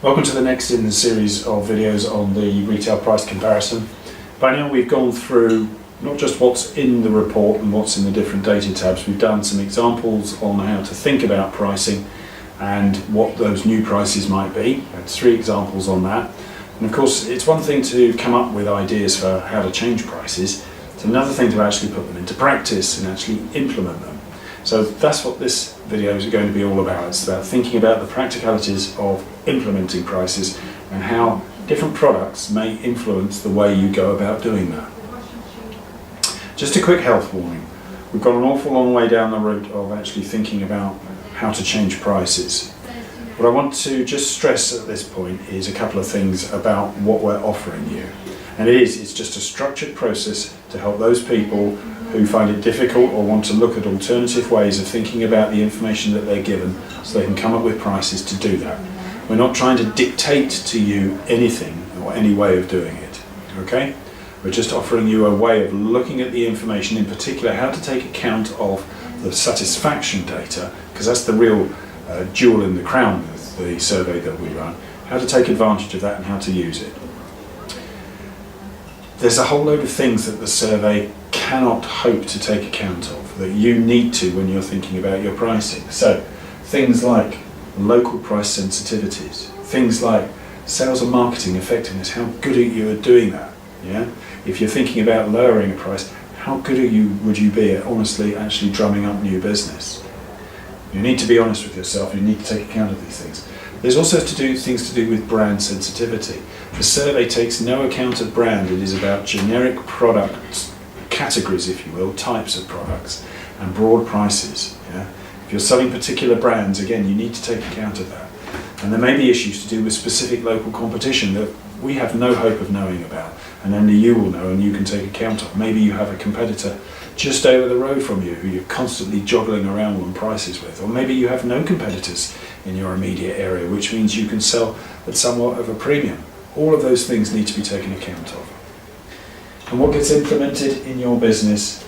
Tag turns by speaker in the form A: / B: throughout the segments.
A: Welcome to the next in the series of videos on the retail price comparison. By now we've gone through not just what's in the report and what's in the different data tabs, we've done some examples on how to think about pricing and what those new prices might be. That's 3 examples on that. And of course it's one thing to come up with ideas for how to change prices, it's another thing to actually put them into practice and actually implement them. So that's what this video is going to be all about. It's about thinking about the practicalities of implementing prices and how different products may influence the way you go about doing that. Just a quick health warning. We've got an awful long way down the road of actually thinking about how to change prices. What I want to just stress at this point is a couple of things about what we're offering you. And it's just a structured process to help those people who find it difficult or want to look at alternative ways of thinking about the information that they're given so they can come up with prices to do that. We're not trying to dictate to you anything or any way of doing it, okay? We're just offering you a way of looking at the information, in particular how to take account of the satisfaction data, because that's the real jewel in the crown of the survey that we run, how to take advantage of that and how to use it. There's a whole load of things that the survey cannot hope to take account of that you need to when you're thinking about your pricing. So things like local price sensitivities, things like sales and marketing effectiveness, how good are you at doing that? Yeah? If you're thinking about lowering a price, how good would you be at honestly actually drumming up new business? You need to be honest with yourself, you need to take account of these things. There's also things to do with brand sensitivity. The survey takes no account of brand, it is about generic product categories, if you will, types of products, and broad prices. Yeah? If you're selling particular brands, again, you need to take account of that. And there may be issues to do with specific local competition that we have no hope of knowing about, and only you will know and you can take account of. Maybe you have a competitor just over the road from you who you're constantly joggling around on prices with, or maybe you have no competitors in your immediate area, which means you can sell at somewhat of a premium. All of those things need to be taken account of. And what gets implemented in your business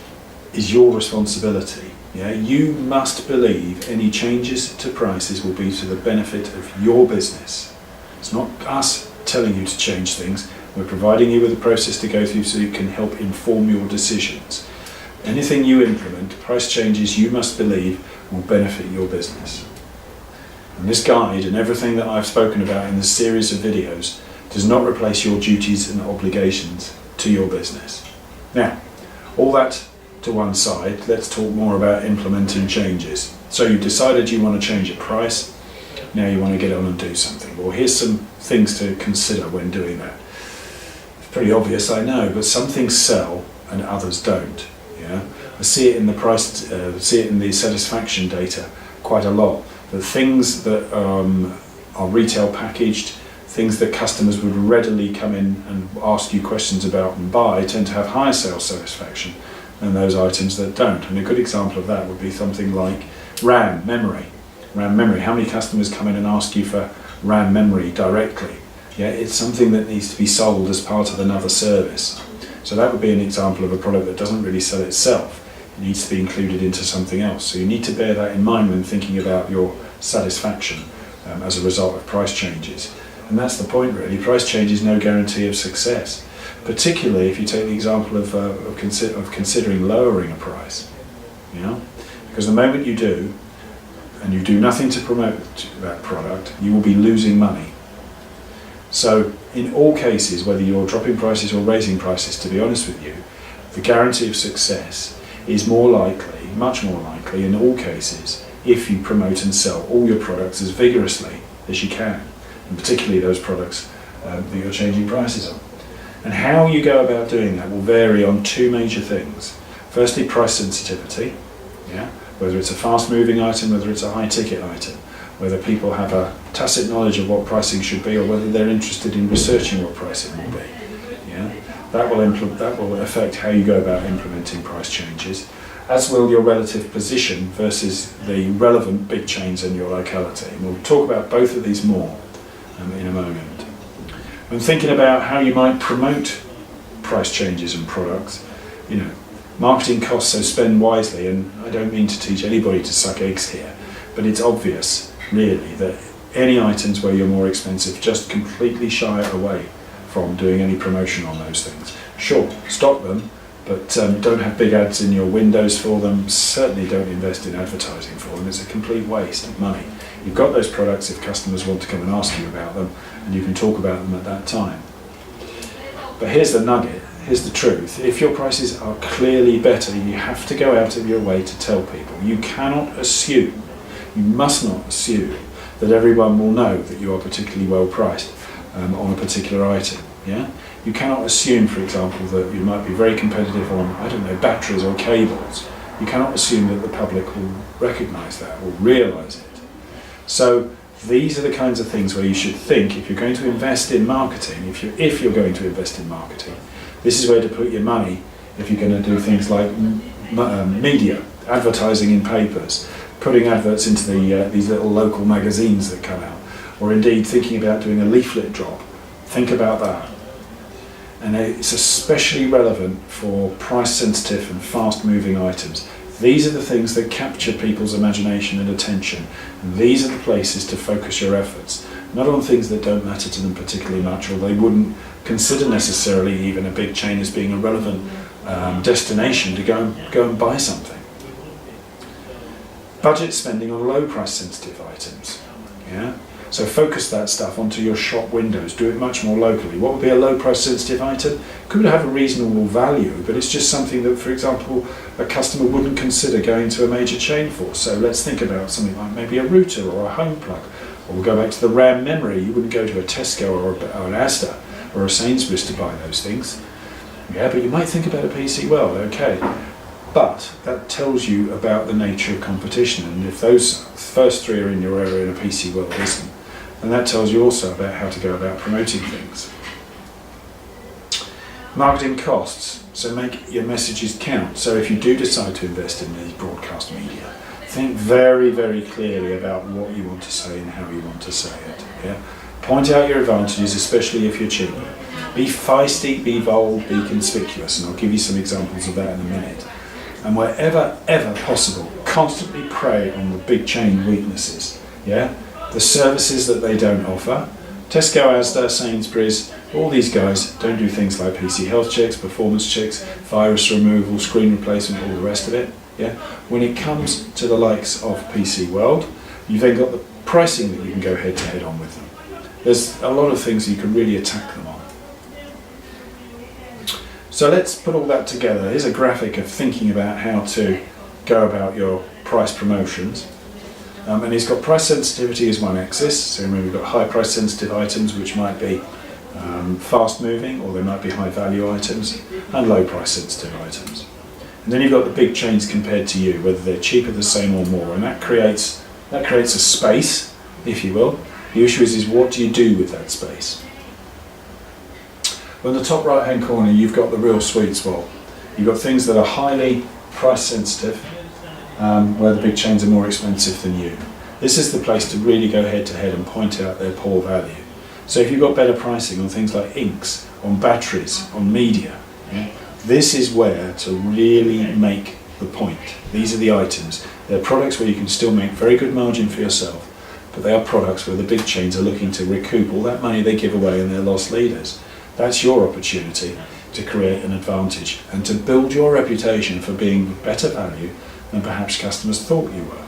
A: is your responsibility. Yeah? You must believe any changes to prices will be to the benefit of your business. It's not us telling you to change things, we're providing you with a process to go through so you can help inform your decisions. Anything you implement, price changes you must believe will benefit your business. And this guide and everything that I've spoken about in this series of videos does not replace your duties and obligations to your business. Now, all that to one side, let's talk more about implementing changes. So you've decided you want to change a price, now you want to get on and do something. Well, here's some things to consider when doing that. It's pretty obvious, I know, but some things sell and others don't. Yeah? I see it in the price, see it in the satisfaction data quite a lot. The things that are retail packaged, things that customers would readily come in and ask you questions about and buy tend to have higher sales satisfaction than those items that don't. And a good example of that would be something like RAM memory. RAM memory, how many customers come in and ask you for RAM memory directly? Yeah, it's something that needs to be sold as part of another service. So that would be an example of a product that doesn't really sell itself. It needs to be included into something else. So you need to bear that in mind when thinking about your satisfaction as a result of price changes. And that's the point really, price change is no guarantee of success. Particularly if you take the example of considering lowering a price. You know? Because the moment you do, and you do nothing to promote that product, you will be losing money. So in all cases, whether you're dropping prices or raising prices, to be honest with you, the guarantee of success is more likely, much more likely in all cases, if you promote and sell all your products as vigorously as you can, and particularly those products that you're changing prices on. And how you go about doing that will vary on 2 major things. Firstly, price sensitivity, yeah? Whether it's a fast-moving item, whether it's a high-ticket item, whether people have a tacit knowledge of what pricing should be or whether they're interested in researching what pricing will be. Yeah? That will affect how you go about implementing price changes, as will your relative position versus the relevant big chains in your locality. And we'll talk about both of these more in a moment. When thinking about how you might promote price changes and products, you know, marketing costs, so spend wisely, and I don't mean to teach anybody to suck eggs here, but it's obvious really that any items where you're more expensive, just completely shy away from doing any promotion on those things. Sure, stock them, but don't have big ads in your windows for them. Certainly don't invest in advertising for them. It's a complete waste of money. You've got those products if customers want to come and ask you about them, and you can talk about them at that time. But here's the nugget, here's the truth. If your prices are clearly better, you have to go out of your way to tell people. You cannot assume, you must not assume that everyone will know that you are particularly well priced on a particular item. Yeah? You cannot assume, for example, that you might be very competitive on, I don't know, batteries or cables. You cannot assume that the public will recognise that or realise it. So these are the kinds of things where you should think, if you're going to invest in marketing, if you're going to invest in marketing, this is where to put your money if you're going to do things like media, advertising in papers, putting adverts into these little local magazines that come out, or indeed thinking about doing a leaflet drop. Think about that. And it's especially relevant for price-sensitive and fast-moving items. These are the things that capture people's imagination and attention, and these are the places to focus your efforts, not on things that don't matter to them particularly much, or they wouldn't consider necessarily even a big chain as being a relevant destination to go and buy something. Budget spending on low price-sensitive items. Yeah? So focus that stuff onto your shop windows, do it much more locally. What would be a low price sensitive item? Could have a reasonable value, but it's just something that, for example, a customer wouldn't consider going to a major chain for. So let's think about something like maybe a router or a home plug. Or we'll go back to the RAM memory. You wouldn't go to a Tesco or an Asda or a Sainsbury's to buy those things. Yeah, but you might think about a PC World, okay. But that tells you about the nature of competition, and if those first three are in your area and a PC World isn't, and that tells you also about how to go about promoting things. Marketing costs, so make your messages count. So if you do decide to invest in these broadcast media, think very, very clearly about what you want to say and how you want to say it. Yeah? Point out your advantages, especially if you're cheap. Be feisty, be bold, be conspicuous, and I'll give you some examples of that in a minute. And wherever ever possible, constantly prey on the big chain weaknesses. Yeah? The services that they don't offer. Tesco, Asda, Sainsbury's, all these guys don't do things like PC health checks, performance checks, virus removal, screen replacement, all the rest of it. Yeah? When it comes to the likes of PC World, you've then got the pricing that you can go head to head on with them. There's a lot of things you can really attack them on. So let's put all that together. Here's a graphic of thinking about how to go about your price promotions. And it's got price sensitivity as one axis. So remember, we've got high price sensitive items, which might be fast moving, or they might be high value items, and low price sensitive items. And then you've got the big chains compared to you, whether they're cheaper, the same, or more. And that creates a space, if you will. The issue is what do you do with that space? Well, in the top right hand corner, you've got the real sweet spot. You've got things that are highly price sensitive, where the big chains are more expensive than you. This is the place to really go head to head and point out their poor value. So if you've got better pricing on things like inks, on batteries, on media, yeah, this is where to really make the point. These are the items. They're products where you can still make very good margin for yourself, but they are products where the big chains are looking to recoup all that money they give away and their lost leaders. That's your opportunity to create an advantage and to build your reputation for being better value than perhaps customers thought you were.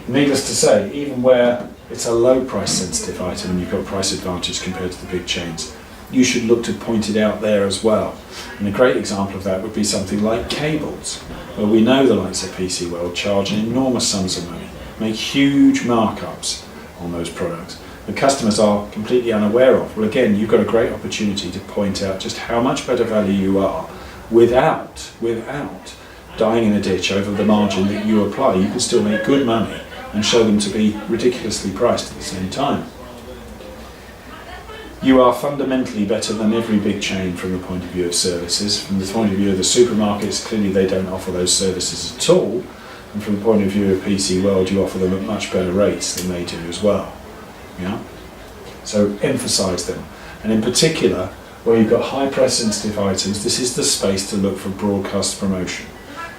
A: Needless to say, even where it's a low price sensitive item and you've got price advantage compared to the big chains, you should look to point it out there as well. And a great example of that would be something like cables, where we know the likes of PC World charge enormous sums of money, make huge markups on those products that customers are completely unaware of. Well, again, you've got a great opportunity to point out just how much better value you are without dying in a ditch over the margin that you apply. You can still make good money and show them to be ridiculously priced at the same time. You are fundamentally better than every big chain from the point of view of services. From the point of view of the supermarkets, clearly they don't offer those services at all. And from the point of view of PC World, you offer them at much better rates than they do as well. Yeah? So emphasise them. And in particular, where you've got high price sensitive items, this is the space to look for broadcast promotion.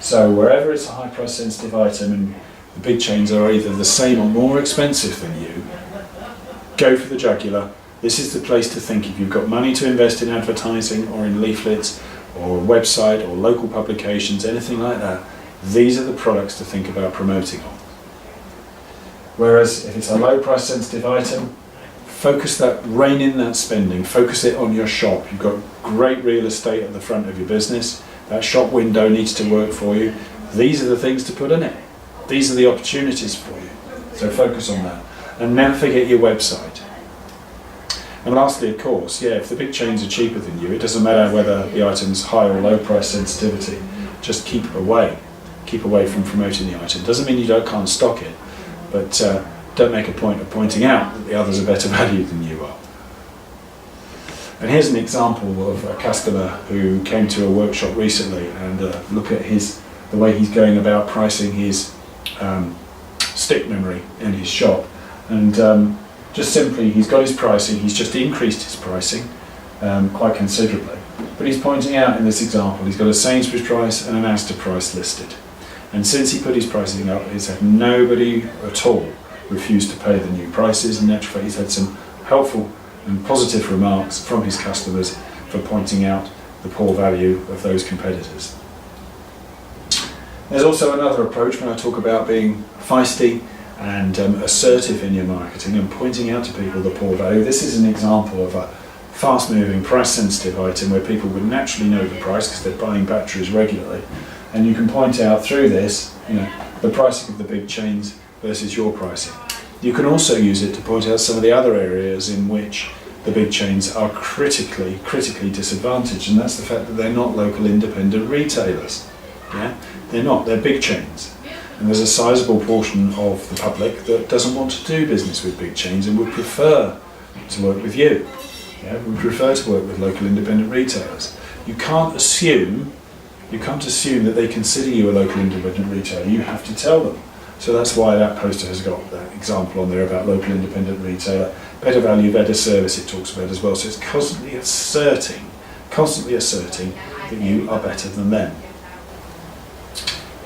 A: So wherever it's a high price sensitive item and the big chains are either the same or more expensive than you, go for the jugular. This is the place to think if you've got money to invest in advertising or in leaflets or a website or local publications, anything like that. These are the products to think about promoting on. Whereas if it's a low price sensitive item, rein in that spending, focus it on your shop. You've got great real estate at the front of your business. That shop window needs to work for you. These are the things to put in it. These are the opportunities for you. So focus on that. And never forget your website. And lastly, of course, if the big chains are cheaper than you, it doesn't matter whether the item's high or low price sensitivity, just keep away. Keep away from promoting the item. Doesn't mean you can't stock it, but don't make a point of pointing out that the others are better value than you are. And here's an example of a customer who came to a workshop recently, and look at the way he's going about pricing his stick memory in his shop. And just simply, he's got his pricing, he's just increased his pricing quite considerably. But he's pointing out in this example, he's got a Sainsbury's price and an Asda price listed. And since he put his pricing up, he's had nobody at all refuse to pay the new prices. In actual fact, he's had some helpful and positive remarks from his customers for pointing out the poor value of those competitors. There's also another approach when I talk about being feisty and assertive in your marketing and pointing out to people the poor value. This is an example of a fast-moving, price-sensitive item where people would naturally know the price because they're buying batteries regularly. And you can point out through this, the pricing of the big chains versus your pricing. You can also use it to point out some of the other areas in which the big chains are critically disadvantaged, and that's the fact that they're not local independent retailers. They're not, they're big chains. And there's a sizable portion of the public that doesn't want to do business with big chains and would prefer to work with you. Would prefer to work with local independent retailers. You can't assume that they consider you a local independent retailer. You have to tell them. So that's why that poster has got that example on there about local independent retailer. Better value, better service it talks about as well. So it's constantly asserting that you are better than them.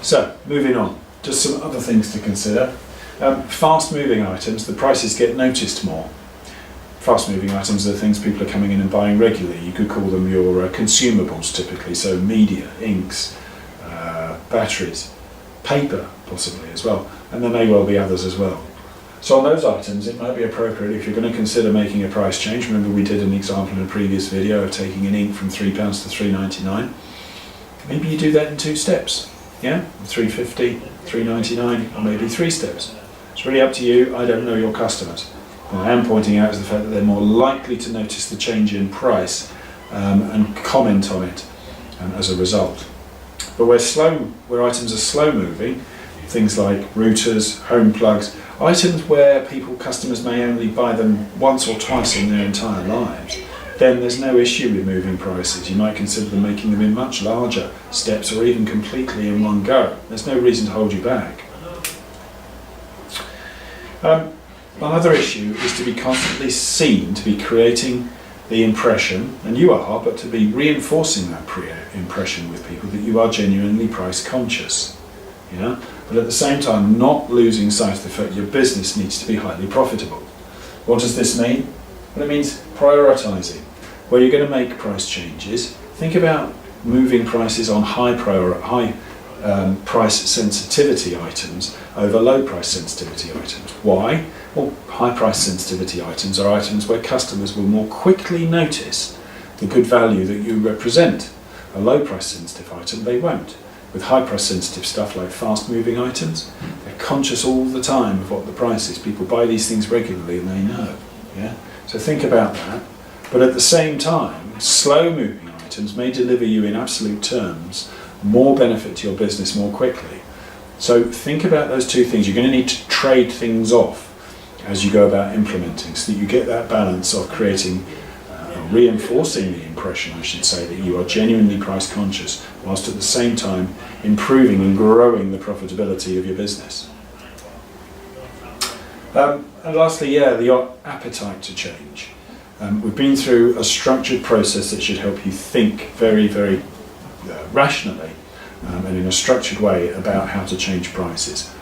A: So, moving on, just some other things to consider. Fast-moving items, the prices get noticed more. Fast-moving items are the things people are coming in and buying regularly. You could call them your consumables typically, so media, inks, batteries, paper possibly as well, and there may well be others as well. So on those items it might be appropriate, if you're going to consider making a price change, remember we did an example in a previous video of taking an ink from £3 to £3.99, maybe you do that in 2 steps, £3.50, £3.99, or maybe 3 steps. It's really up to you. I don't know your customers. What I am pointing out is the fact that they're more likely to notice the change in price and comment on it as a result. But where items are slow moving, things like routers, home plugs, items where customers may only buy them once or twice in their entire lives, then there's no issue with moving prices. You might consider them making them in much larger steps or even completely in one go. There's no reason to hold you back. Another issue is to be constantly seen to be creating the impression, and you are, but to be reinforcing that impression with people that you are genuinely price conscious. But at the same time not losing sight of the fact your business needs to be highly profitable. What does this mean? Well, it means prioritising. Where you're going to make price changes, think about moving prices on high price sensitivity items over low price sensitivity items. Why? Well, high price sensitivity items are items where customers will more quickly notice the good value that you represent. A low price sensitive item, they won't. With high price sensitive stuff like fast moving items, they're conscious all the time of what the price is. People buy these things regularly and they know. So think about that. But at the same time, slow moving items may deliver you in absolute terms more benefit to your business more quickly. So think about those 2 things. You're going to need to trade things off as you go about implementing, so that you get that balance of creating, reinforcing the impression, I should say, that you are genuinely price conscious, whilst at the same time improving and growing the profitability of your business. And lastly, the appetite to change. We've been through a structured process that should help you think very, very rationally and in a structured way about how to change prices.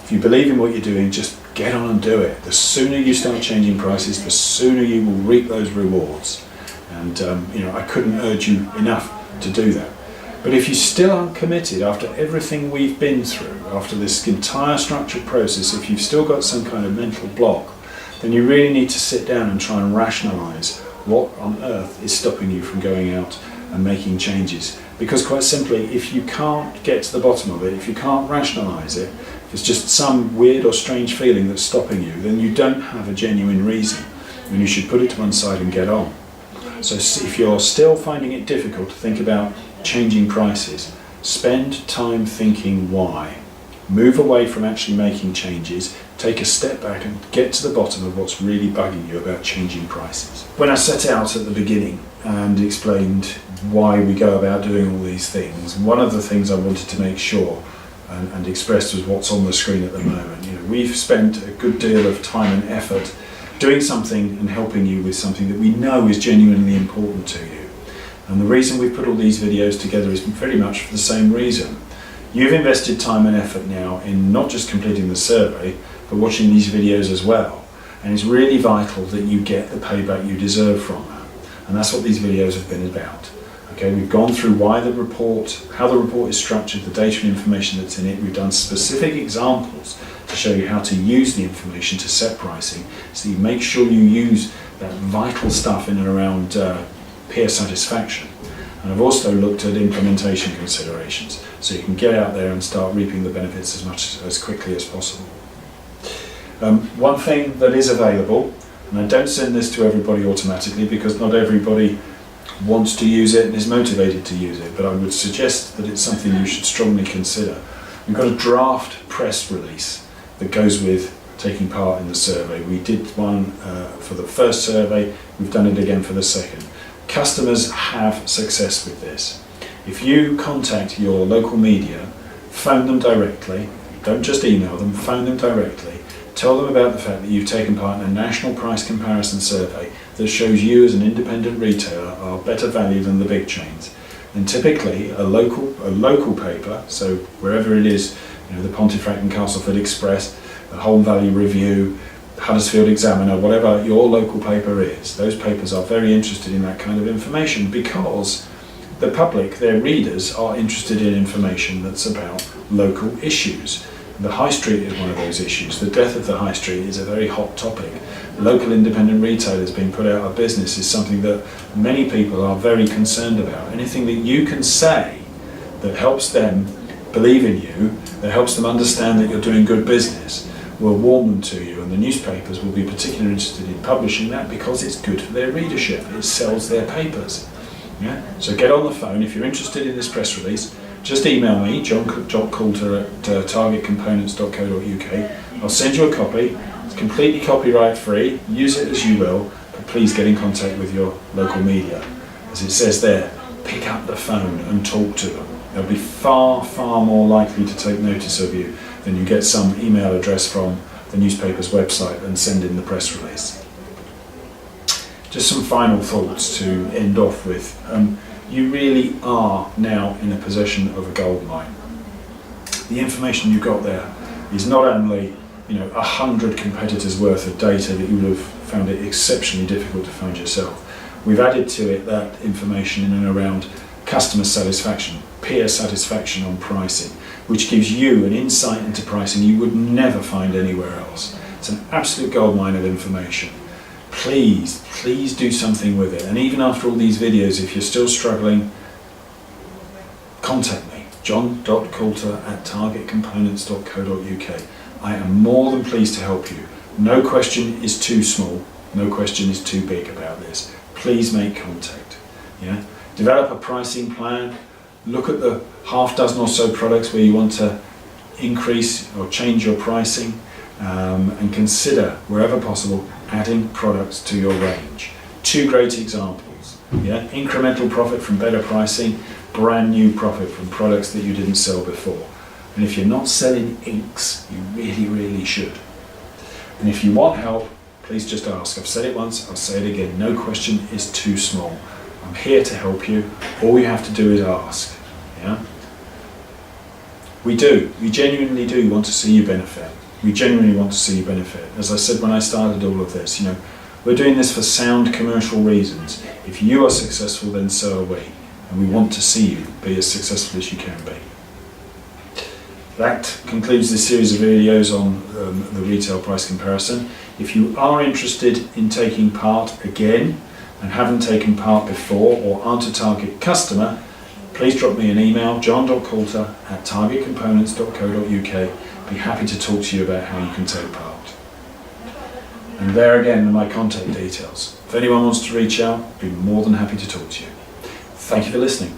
A: If you believe in what you're doing, just get on and do it. The sooner you start changing prices, the sooner you will reap those rewards. And I couldn't urge you enough to do that. But if you still aren't committed after everything we've been through, after this entire structured process, if you've still got some kind of mental block, then you really need to sit down and try and rationalise what on earth is stopping you from going out and making changes. Because quite simply, if you can't get to the bottom of it, if you can't rationalise it, if it's just some weird or strange feeling that's stopping you, then you don't have a genuine reason, and you should put it to one side and get on. So if you're still finding it difficult to think about changing prices, spend time thinking why. Move away from actually making changes, take a step back and get to the bottom of what's really bugging you about changing prices. When I set out at the beginning and explained why we go about doing all these things, one of the things I wanted to make sure and express was what's on the screen at the moment. We've spent a good deal of time and effort doing something and helping you with something that we know is genuinely important to you. And the reason we've put all these videos together is very much for the same reason. You've invested time and effort now in not just completing the survey, but watching these videos as well. And it's really vital that you get the payback you deserve from that. And that's what these videos have been about. Okay, we've gone through why the report, how the report is structured, the data and information that's in it. We've done specific examples to show you how to use the information to set pricing, so you make sure you use that vital stuff in and around peer satisfaction. And I've also looked at implementation considerations, so you can get out there and start reaping the benefits as quickly as possible. One thing that is available, and I don't send this to everybody automatically because not everybody wants to use it and is motivated to use it, but I would suggest that it's something you should strongly consider. We've got a draft press release that goes with taking part in the survey. We did one for the first survey, we've done it again for the second. Customers have success with this. If you contact your local media, phone them directly, don't just email them, phone them directly, tell them about the fact that you've taken part in a national price comparison survey that shows you as an independent retailer are better value than the big chains. And typically a local paper, so wherever it is, the Pontefract and Castleford Express, the Home Valley Review, Huddersfield Examiner, whatever your local paper is, those papers are very interested in that kind of information because the public, their readers, are interested in information that's about local issues. The high street is one of those issues. The death of the high street is a very hot topic. Local independent retailers being put out of business is something that many people are very concerned about. Anything that you can say that helps them believe in you, that helps them understand that you're doing good business, will warm them to you, and the newspapers will be particularly interested in publishing that because it's good for their readership. It sells their papers. Yeah? So get on the phone if you're interested in this press release. Just email me, john.coulter at targetcomponents.co.uk. I'll send you a copy. It's completely copyright free. Use it as you will, but please get in contact with your local media. As it says there, pick up the phone and talk to them. They'll be far, far more likely to take notice of you than you get some email address from the newspaper's website and send in the press release. Just some final thoughts to end off with. You really are now in a possession of a gold mine. The information you've got there is not only 100 competitors worth of data that you would have found it exceptionally difficult to find yourself. We've added to it that information in and around customer satisfaction, peer satisfaction on pricing, which gives you an insight into pricing you would never find anywhere else. It's an absolute goldmine of information. Please do something with it. And even after all these videos, if you're still struggling, contact me, john.coulter at targetcomponents.co.uk. I am more than pleased to help you. No question is too small, no question is too big about this. Please make contact. Yeah? Develop a pricing plan. Look at the half dozen or so products where you want to increase or change your pricing, and consider, wherever possible, adding products to your range. Two great examples. Yeah? Incremental profit from better pricing, brand new profit from products that you didn't sell before. And if you're not selling inks, you really, really should. And if you want help, please just ask. I've said it once, I'll say it again. No question is too small. I'm here to help you. All you have to do is ask. Yeah? We do. We genuinely do want to see you benefit. We genuinely want to see you benefit. As I said when I started all of this, we're doing this for sound commercial reasons. If you are successful, then so are we. And we want to see you be as successful as you can be. That concludes this series of videos on the retail price comparison. If you are interested in taking part again and haven't taken part before or aren't a target customer, please drop me an email, john.coulter@targetcomponents.co.uk. Be happy to talk to you about how you can take part. And there again are my contact details. If anyone wants to reach out, I'd be more than happy to talk to you. Thank you for listening.